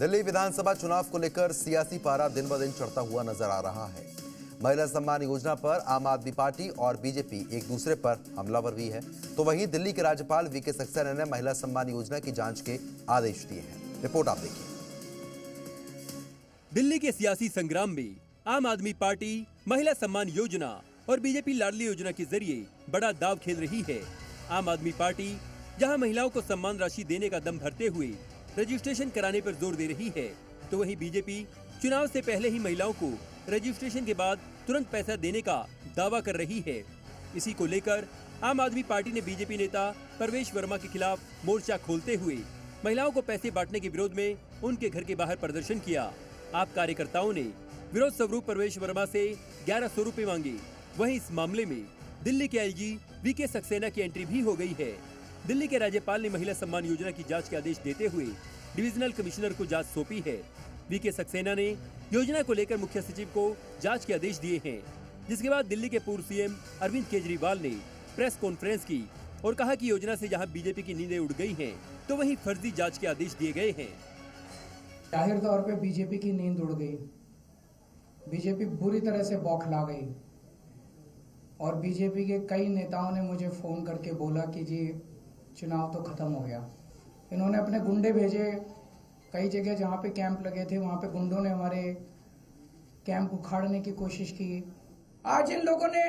दिल्ली विधानसभा चुनाव को लेकर सियासी पारा दिन ब दिन चढ़ता हुआ नजर आ रहा है। महिला सम्मान योजना पर आम आदमी पार्टी और बीजेपी एक दूसरे पर हमलावर भी है, तो वहीं दिल्ली के राज्यपाल वीके सक्सेना ने महिला सम्मान योजना की जांच के आदेश दिए हैं। रिपोर्ट आप देखिए। दिल्ली के सियासी संग्राम में आम आदमी पार्टी महिला सम्मान योजना और बीजेपी लाडली योजना के जरिए बड़ा दांव खेल रही है। आम आदमी पार्टी जहां महिलाओं को सम्मान राशि देने का दम भरते हुए रजिस्ट्रेशन कराने पर जोर दे रही है, तो वहीं बीजेपी चुनाव से पहले ही महिलाओं को रजिस्ट्रेशन के बाद तुरंत पैसा देने का दावा कर रही है। इसी को लेकर आम आदमी पार्टी ने बीजेपी नेता परवेश वर्मा के खिलाफ मोर्चा खोलते हुए महिलाओं को पैसे बांटने के विरोध में उनके घर के बाहर प्रदर्शन किया। आप कार्यकर्ताओं ने विरोध स्वरूप परवेश वर्मा से 1100 रुपए मांगे। वहीं इस मामले में दिल्ली के आईजी वीके सक्सेना की एंट्री भी हो गई है। दिल्ली के राज्यपाल ने महिला सम्मान योजना की जांच के आदेश देते हुए डिविजनल कमिश्नर को जांच सौंपी है। वीके सक्सेना ने योजना को लेकर मुख्य सचिव को जांच के आदेश दिए हैं, जिसके बाद दिल्ली के पूर्व सीएम अरविंद केजरीवाल ने प्रेस कॉन्फ्रेंस की और कहा कि योजना से जहां बीजेपी की नींदें उड़ गई हैं, तो वहीं फर्जी जांच के आदेश दिए गए हैं। जाहिर तौर पे बीजेपी की नींद उड़ गई, बीजेपी बुरी तरह से बौखला गई और बीजेपी के कई नेताओं ने मुझे फोन करके बोला कि जी चुनाव तो खत्म हो गया। इन्होंने अपने गुंडे भेजे, कई जगह जहां पे कैंप लगे थे वहां पे गुंडों ने हमारे कैंप उखाड़ने की कोशिश की। आज इन लोगों ने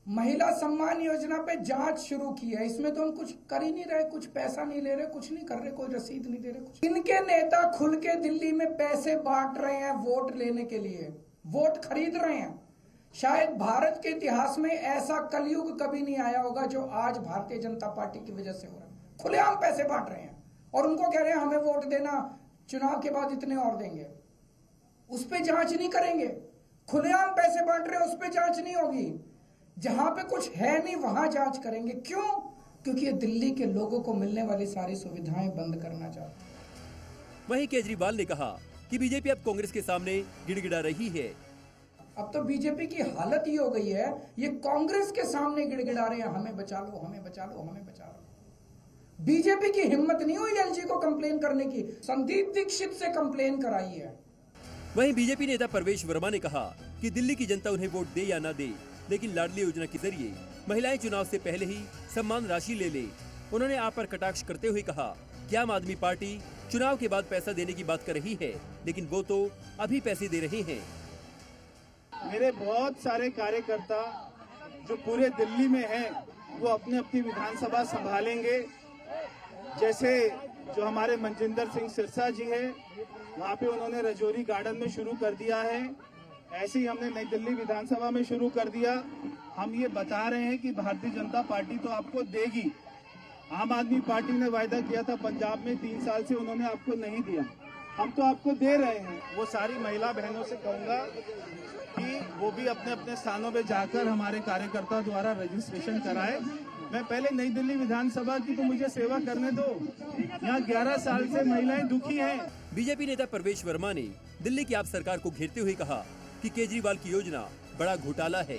महिला सम्मान योजना पे जांच शुरू की है। इसमें तो हम कुछ कर ही नहीं रहे, कुछ पैसा नहीं ले रहे, कुछ नहीं कर रहे, कोई रसीद नहीं दे रहे। कुछ इनके नेता खुल के दिल्ली में पैसे बांट रहे हैं वोट लेने के लिए, वोट खरीद रहे हैं। शायद भारत के इतिहास में ऐसा कलयुग कभी नहीं आया होगा जो आज भारतीय जनता पार्टी की वजह से हो रहा है। खुलेआम पैसे बांट रहे हैं और उनको कह रहे हैं हमें वोट देना, चुनाव के बाद इतने और देंगे। उस पर जांच नहीं करेंगे। खुलेआम पैसे बांट रहे हैं, उस पर जांच नहीं होगी। जहां पे कुछ है नहीं वहां जांच करेंगे। क्यों? क्योंकि ये दिल्ली के लोगों को मिलने वाली सारी सुविधाएं बंद करना चाहते हैं। वहीं केजरीवाल ने कहा कि बीजेपी अब कांग्रेस के सामने गिड़गिड़ा रही है। अब तो बीजेपी की हालत ही हो गई है, ये कांग्रेस के सामने गिड़गिड़ा रहे हैं, हमें बचा लो, हमें बचा लो, हमें बचा लो। बीजेपी की हिम्मत नहीं हुई एलजी को कंप्लेन करने की, संदीप दीक्षित से कंप्लेन कराई है। वहीं बीजेपी नेता परवेश वर्मा ने कहा कि दिल्ली की जनता उन्हें वोट दे या न दे, लेकिन लाडली योजना के जरिए महिलाएं चुनाव से पहले ही सम्मान राशि ले ले। उन्होंने आप पर कटाक्ष करते हुए कहा कि आम आदमी पार्टी चुनाव के बाद पैसा देने की बात कर रही है, लेकिन वो तो अभी पैसे दे रहे हैं। मेरे बहुत सारे कार्यकर्ता जो पूरे दिल्ली में हैं, वो अपनी अपनी विधानसभा संभालेंगे। जैसे जो हमारे मनजिंदर सिंह सिरसा जी हैं, वहाँ पे उन्होंने रजौरी गार्डन में शुरू कर दिया है। ऐसे ही हमने नई दिल्ली विधानसभा में शुरू कर दिया। हम ये बता रहे हैं कि भारतीय जनता पार्टी तो आपको देगी। आम आदमी पार्टी ने वायदा किया था पंजाब में, 3 साल से उन्होंने आपको नहीं दिया, हम तो आपको दे रहे हैं। वो सारी महिला बहनों से कहूंगा कि वो भी अपने अपने स्थानों पे जाकर हमारे कार्यकर्ता द्वारा रजिस्ट्रेशन कराए। मैं पहले नई दिल्ली विधानसभा की तो मुझे सेवा करने दो। यहाँ 11 साल से महिलाएं दुखी हैं। बीजेपी नेता परवेश वर्मा ने दिल्ली की आप सरकार को घेरते हुए कहा कि केजरीवाल की योजना बड़ा घोटाला है।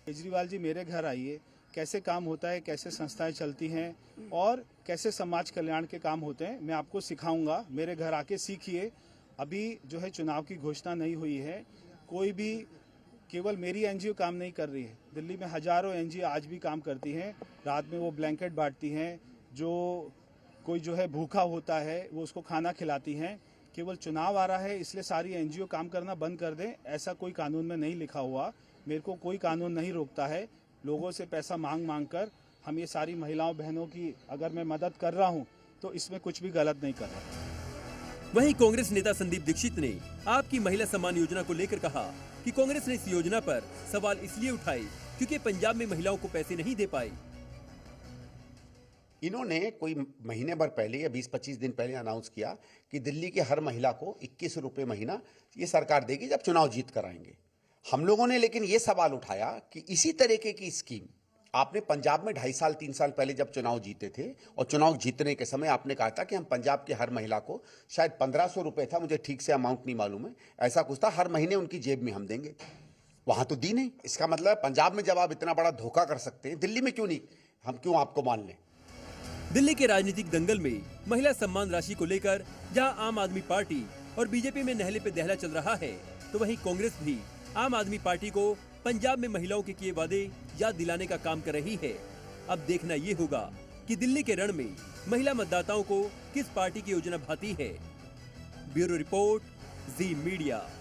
केजरीवाल जी मेरे घर आइए, कैसे काम होता है, कैसे संस्थाएं चलती हैं और कैसे समाज कल्याण के काम होते हैं, मैं आपको सिखाऊंगा। मेरे घर आके सीखिए। अभी जो है चुनाव की घोषणा नहीं हुई है, कोई भी केवल मेरी एनजीओ काम नहीं कर रही है। दिल्ली में हजारों एनजीओ आज भी काम करती हैं। रात में वो ब्लैंकेट बांटती हैं, जो कोई जो है भूखा होता है वो उसको खाना खिलाती हैं। केवल चुनाव आ रहा है इसलिए सारी एनजीओ काम करना बंद कर दें, ऐसा कोई कानून में नहीं लिखा हुआ। मेरे को कोई कानून नहीं रोकता है। लोगों से पैसा मांग कर हम ये सारी महिलाओं बहनों की अगर मैं मदद कर रहा हूँ तो इसमें कुछ भी गलत नहीं कर रहा। वहीं कांग्रेस नेता संदीप दीक्षित ने आपकी महिला सम्मान योजना को लेकर कहा कि कांग्रेस ने इस योजना पर सवाल इसलिए उठाए क्योंकि पंजाब में महिलाओं को पैसे नहीं दे पाए। इन्होंने कोई महीने भर पहले या 20-25 दिन पहले अनाउंस किया कि दिल्ली के हर महिला को 21 रुपए महीना ये सरकार देगी जब चुनाव जीत कर आएंगे। हम लोगों ने लेकिन ये सवाल उठाया कि इसी तरीके की स्कीम आपने पंजाब में 2.5 साल 3 साल पहले जब चुनाव जीते थे, और चुनाव जीतने के समय आपने कहा था कि हम पंजाब के हर महिला को शायद 1500 रुपए था, मुझे ठीक से अमाउंट नहीं मालूम है, ऐसा कुछ था, हर महीने उनकी जेब में हम देंगे। वहां तो दी नहीं। इसका मतलब पंजाब में जब आप इतना बड़ा धोखा कर सकते हैं, दिल्ली में क्यों नहीं, हम क्यों आपको मान लें। दिल्ली के राजनीतिक दंगल में महिला सम्मान राशि को लेकर जहां आम आदमी पार्टी और बीजेपी में नहले पे दहला चल रहा है, तो वहीं कांग्रेस भी आम आदमी पार्टी को पंजाब में महिलाओं के किए वादे याद दिलाने का काम कर रही है। अब देखना ये होगा कि दिल्ली के रण में महिला मतदाताओं को किस पार्टी की योजना भाती है। ब्यूरो रिपोर्ट, जी मीडिया।